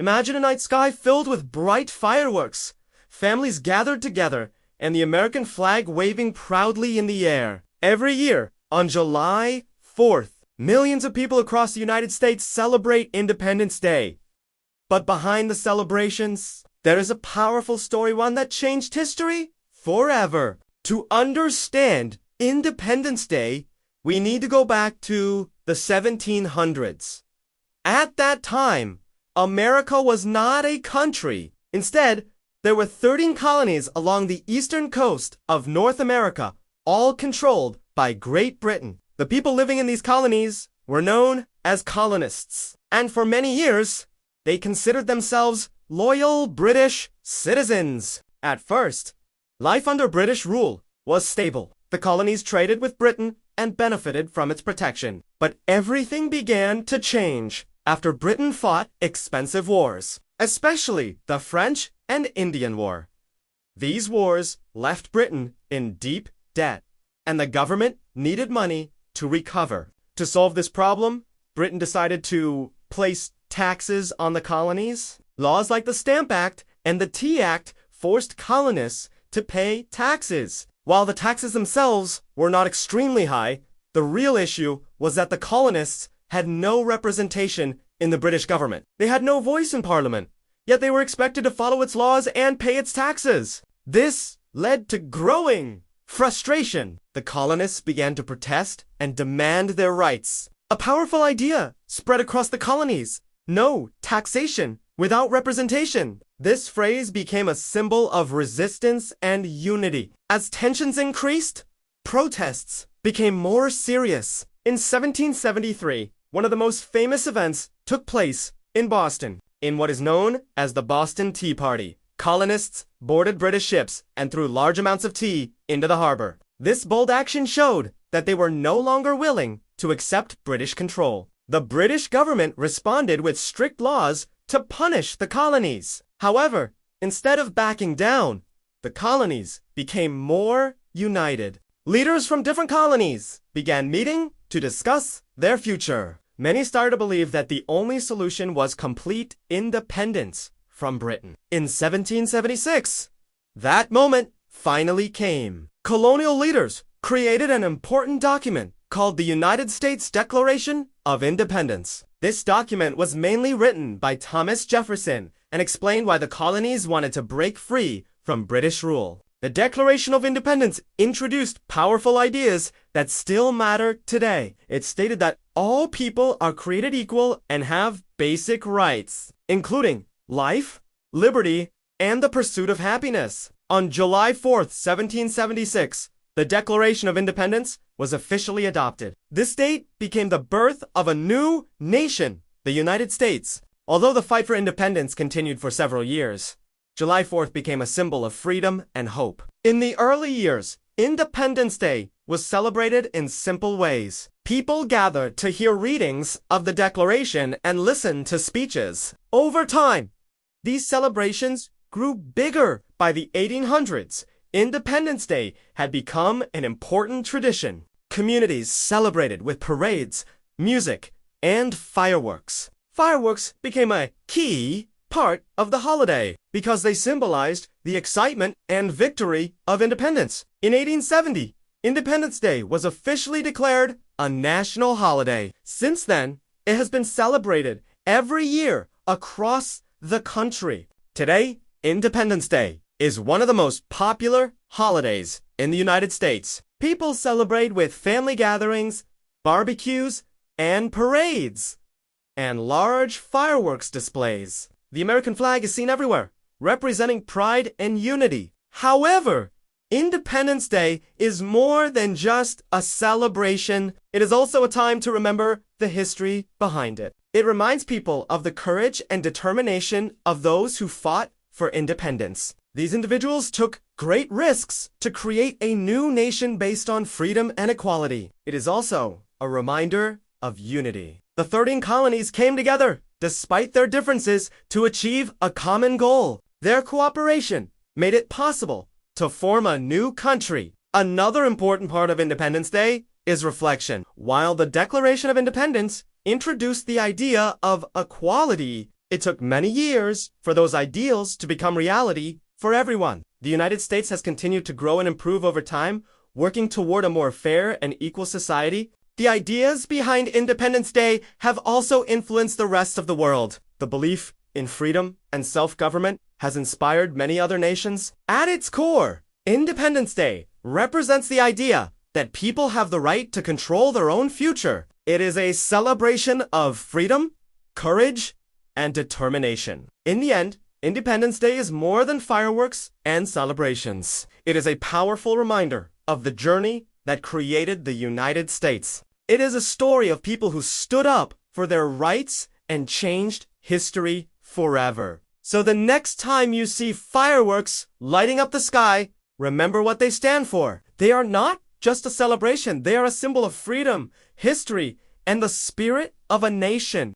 Imagine a night sky filled with bright fireworks, families gathered together, and the American flag waving proudly in the air. Every year, on July 4th, millions of people across the United States celebrate Independence Day. But behind the celebrations, there is a powerful story, one that changed history forever. To understand Independence Day, we need to go back to the 1700s. At that time, America was not a country. Instead, there were 13 colonies along the eastern coast of North America, all controlled by Great Britain. The people living in these colonies were known as colonists, and for many years, they considered themselves loyal British citizens. At first, life under British rule was stable. The colonies traded with Britain and benefited from its protection. But everything began to change after Britain fought expensive wars, especially the French and Indian War. These wars left Britain in deep debt, and the government needed money to recover. To solve this problem, Britain decided to place taxes on the colonies. Laws like the Stamp Act and the Tea Act forced colonists to pay taxes. While the taxes themselves were not extremely high, the real issue was that the colonists had no representation in the British government. They had no voice in Parliament, yet they were expected to follow its laws and pay its taxes. This led to growing frustration. The colonists began to protest and demand their rights. A powerful idea spread across the colonies: no taxation without representation. This phrase became a symbol of resistance and unity. As tensions increased, protests became more serious. In 1773, one of the most famous events took place in Boston. In what is known as the Boston Tea Party, colonists boarded British ships and threw large amounts of tea into the harbor. This bold action showed that they were no longer willing to accept British control. The British government responded with strict laws to punish the colonies. However, instead of backing down, the colonies became more united. Leaders from different colonies began meeting to discuss their future. Many started to believe that the only solution was complete independence from Britain. In 1776, that moment finally came. Colonial leaders created an important document called the United States Declaration of Independence. This document was mainly written by Thomas Jefferson and explained why the colonies wanted to break free from British rule. The Declaration of Independence introduced powerful ideas that still matter today. It stated that all people are created equal and have basic rights, including life, liberty, and the pursuit of happiness. On July 4th, 1776, the Declaration of Independence was officially adopted. This date became the birth of a new nation, the United States. Although the fight for independence continued for several years, July 4th became a symbol of freedom and hope. In the early years, Independence Day was celebrated in simple ways. People gathered to hear readings of the Declaration and listen to speeches. Over time, these celebrations grew bigger. By the 1800s, Independence Day had become an important tradition. Communities celebrated with parades, music, and fireworks. Fireworks became a key part of the holiday because they symbolized the excitement and victory of independence. In 1870, Independence Day was officially declared a national holiday. Since then, it has been celebrated every year across the country. Today, Independence Day is one of the most popular holidays in the United States. People celebrate with family gatherings, barbecues, and parades, and large fireworks displays. The American flag is seen everywhere, representing pride and unity. However, Independence Day is more than just a celebration. It is also a time to remember the history behind it. It reminds people of the courage and determination of those who fought for independence. These individuals took great risks to create a new nation based on freedom and equality. It is also a reminder of unity. The 13 colonies came together, despite their differences, to achieve a common goal. Their cooperation made it possible to form a new country. Another important part of Independence Day is reflection. While the Declaration of Independence introduced the idea of equality, It took many years for those ideals to become reality for everyone. The United States has continued to grow and improve over time, working toward a more fair and equal society. The ideas behind Independence Day have also influenced the rest of the world. The belief in freedom and self-government has inspired many other nations. At its core, Independence Day represents the idea that people have the right to control their own future. It is a celebration of freedom, courage, and determination. In the end, Independence Day is more than fireworks and celebrations. It is a powerful reminder of the journey that created the United States. It is a story of people who stood up for their rights and changed history forever. So the next time you see fireworks lighting up the sky, remember what they stand for. They are not just a celebration. They are a symbol of freedom, history, and the spirit of a nation.